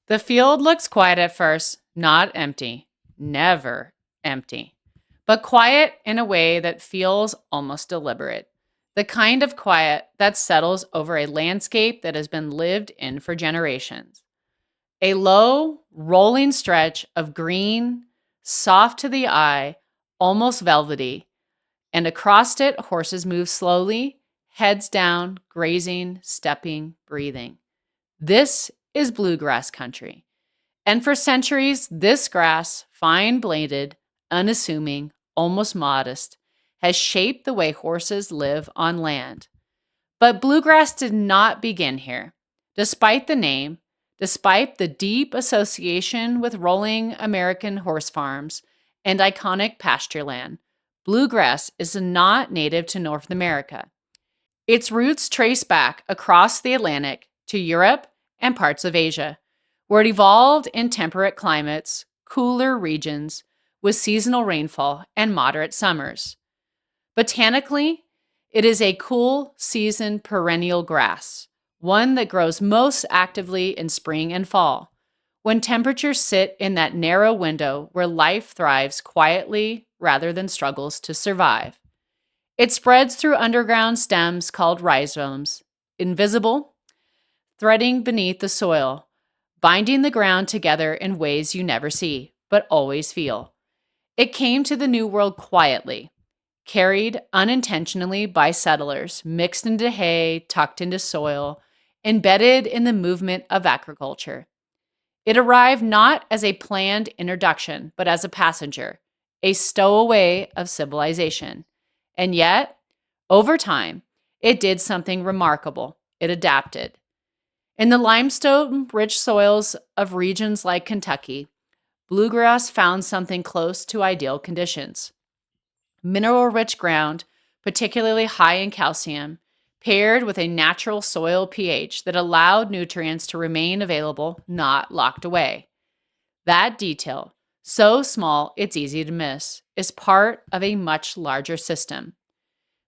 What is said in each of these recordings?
The field looks quiet at first, not empty, never empty, but quiet in a way that feels almost deliberate. The kind of quiet that settles over a landscape that has been lived in for generations. A low, rolling stretch of green, soft to the eye, almost velvety, and across it, horses move slowly, heads down, grazing, stepping, breathing. This is bluegrass country. And for centuries, this grass, fine bladed, unassuming, almost modest, has shaped the way horses live on land. But bluegrass did not begin here. Despite the name, despite the deep association with rolling American horse farms and iconic pasture land, bluegrass is not native to North America. Its roots trace back across the Atlantic to Europe and parts of Asia, where it evolved in temperate climates, cooler regions, with seasonal rainfall and moderate summers. Botanically, it is a cool season perennial grass, one that grows most actively in spring and fall, when temperatures sit in that narrow window where life thrives quietly rather than struggles to survive. It spreads through underground stems called rhizomes, invisible, threading beneath the soil, binding the ground together in ways you never see, but always feel. It came to the New World quietly, carried unintentionally by settlers, mixed into hay, tucked into soil, embedded in the movement of agriculture. It arrived not as a planned introduction, but as a passenger, a stowaway of civilization. And yet, over time, it did something remarkable. It adapted. In the limestone-rich soils of regions like Kentucky, bluegrass found something close to ideal conditions. Mineral-rich ground, particularly high in calcium, paired with a natural soil pH that allowed nutrients to remain available, not locked away. That detail, so small it's easy to miss, is part of a much larger system.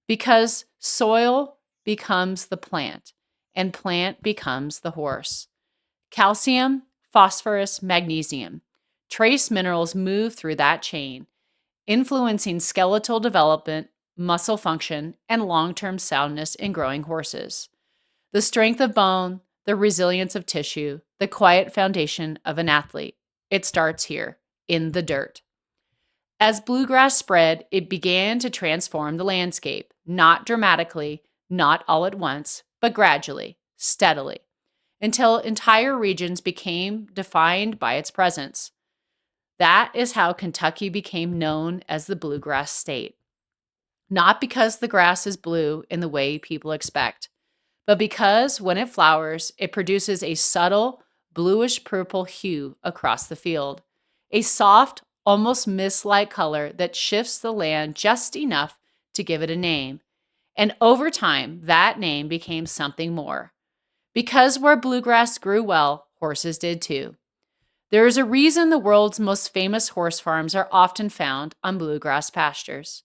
Because soil becomes the plant, and plant becomes the horse. Calcium, phosphorus, magnesium. Trace minerals move through that chain, influencing skeletal development, muscle function, and long-term soundness in growing horses. The strength of bone, the resilience of tissue, the quiet foundation of an athlete. It starts here, in the dirt. As bluegrass spread, it began to transform the landscape, not dramatically, not all at once, but gradually, steadily, until entire regions became defined by its presence. That is how Kentucky became known as the Bluegrass State. Not because the grass is blue in the way people expect, but because when it flowers, it produces a subtle bluish-purple hue across the field, a soft, almost mist-like color that shifts the land just enough to give it a name. And over time, that name became something more. Because where bluegrass grew well, horses did too. There is a reason the world's most famous horse farms are often found on bluegrass pastures.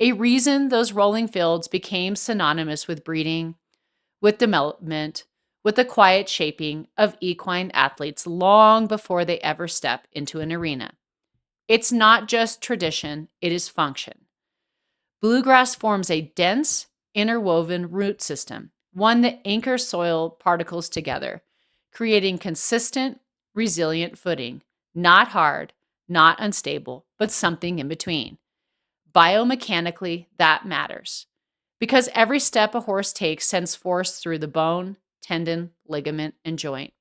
A reason those rolling fields became synonymous with breeding, with development, with the quiet shaping of equine athletes long before they ever step into an arena. It's not just tradition, it is function. Bluegrass forms a dense, interwoven root system, one that anchors soil particles together, creating consistent, resilient footing, not hard, not unstable, but something in between. Biomechanically, that matters. Because every step a horse takes sends force through the bone, tendon, ligament, and joint.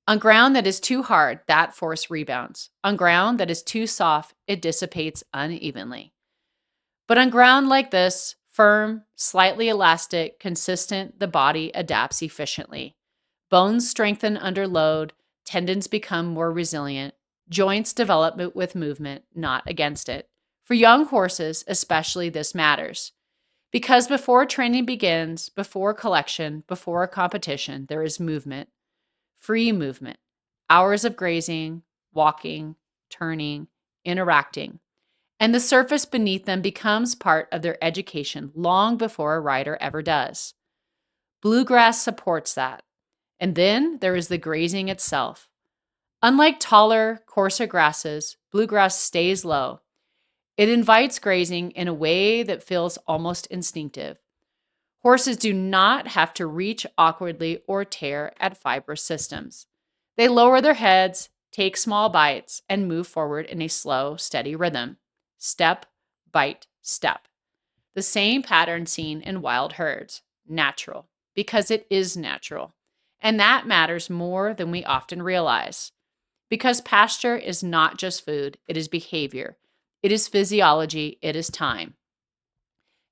On ground that is too hard, that force rebounds. On ground that is too soft, it dissipates unevenly. But on ground like this, firm, slightly elastic, consistent, the body adapts efficiently. Bones strengthen under load, tendons become more resilient, joints develop with movement, not against it. For young horses, especially, this matters. Because before training begins, before collection, before competition, there is movement. Free movement, hours of grazing, walking, turning, interacting, and the surface beneath them becomes part of their education long before a rider ever does. Bluegrass supports that. And then there is the grazing itself. Unlike taller, coarser grasses, bluegrass stays low. It invites grazing in a way that feels almost instinctive. Horses do not have to reach awkwardly or tear at fibrous systems. They lower their heads, take small bites, and move forward in a slow, steady rhythm. Step, bite, step. The same pattern seen in wild herds. Natural, because it is natural. And that matters more than we often realize. Because pasture is not just food, it is behavior. It is physiology, it is time.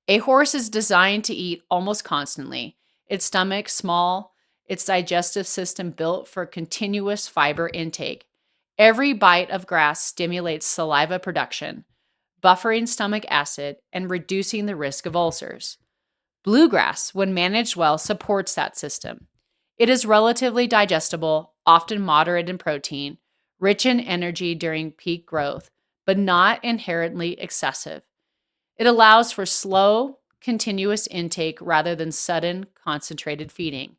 A horse is designed to eat almost constantly, its stomach small, its digestive system built for continuous fiber intake. Every bite of grass stimulates saliva production, buffering stomach acid and reducing the risk of ulcers. Bluegrass, when managed well, supports that system. It is relatively digestible, often moderate in protein, rich in energy during peak growth, but not inherently excessive. It allows for slow, continuous intake rather than sudden, concentrated feeding.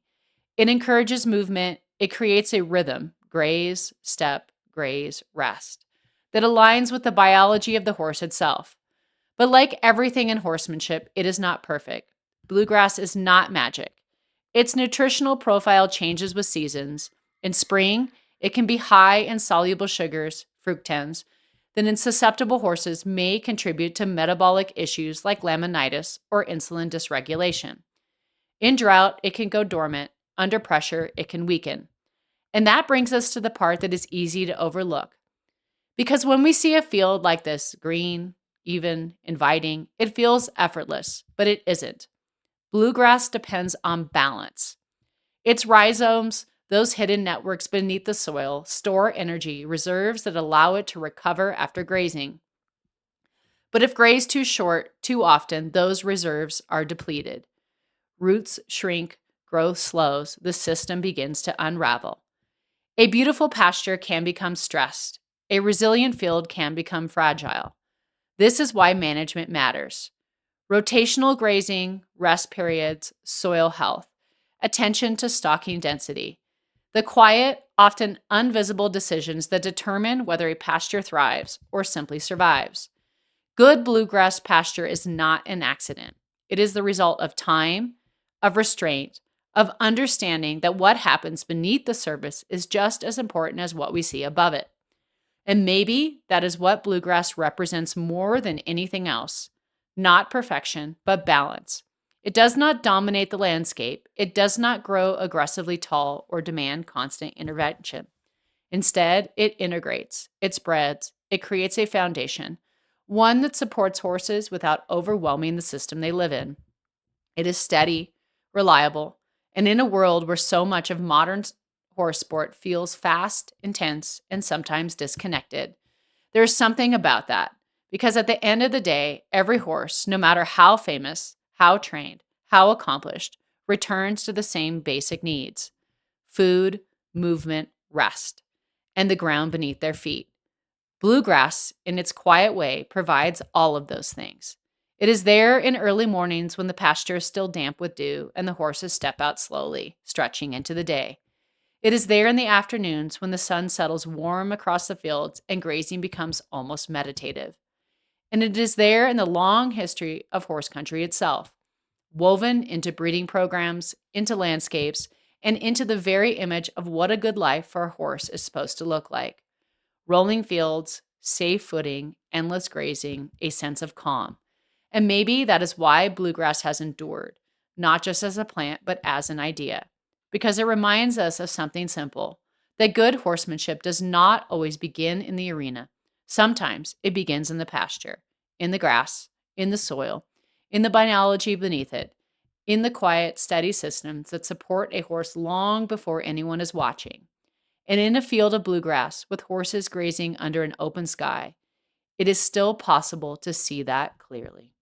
It encourages movement. It creates a rhythm, graze, step, graze, rest, that aligns with the biology of the horse itself. But like everything in horsemanship, it is not perfect. Bluegrass is not magic. Its nutritional profile changes with seasons. In spring, it can be high in soluble sugars, fructans, that in susceptible horses may contribute to metabolic issues like laminitis or insulin dysregulation. In drought, it can go dormant. Under pressure, it can weaken. And that brings us to the part that is easy to overlook. Because when we see a field like this, green, even, inviting, it feels effortless, but it isn't. Bluegrass depends on balance. Its rhizomes, those hidden networks beneath the soil, store energy reserves that allow it to recover after grazing. But if grazed too short, too often, those reserves are depleted. Roots shrink, growth slows, the system begins to unravel. A beautiful pasture can become stressed. A resilient field can become fragile. This is why management matters. Rotational grazing, rest periods, soil health, attention to stocking density. The quiet, often invisible decisions that determine whether a pasture thrives or simply survives. Good bluegrass pasture is not an accident. It is the result of time, of restraint, of understanding that what happens beneath the surface is just as important as what we see above it. And maybe that is what bluegrass represents more than anything else. Not perfection, but balance. It does not dominate the landscape. It does not grow aggressively tall or demand constant intervention. Instead, it integrates, it spreads, it creates a foundation, one that supports horses without overwhelming the system they live in. It is steady, reliable, and in a world where so much of modern horse sport feels fast, intense, and sometimes disconnected, there's something about that. Because at the end of the day, every horse, no matter how famous, how trained, how accomplished, returns to the same basic needs: food, movement, rest, and the ground beneath their feet. Bluegrass, in its quiet way, provides all of those things. It is there in early mornings when the pasture is still damp with dew and the horses step out slowly, stretching into the day. It is there in the afternoons when the sun settles warm across the fields and grazing becomes almost meditative. And it is there in the long history of horse country itself, woven into breeding programs, into landscapes, and into the very image of what a good life for a horse is supposed to look like. Rolling fields, safe footing, endless grazing, a sense of calm. And maybe that is why bluegrass has endured, not just as a plant, but as an idea. Because it reminds us of something simple, that good horsemanship does not always begin in the arena. Sometimes it begins in the pasture, in the grass, in the soil, in the biology beneath it, in the quiet, steady systems that support a horse long before anyone is watching. And in a field of bluegrass with horses grazing under an open sky, it is still possible to see that clearly.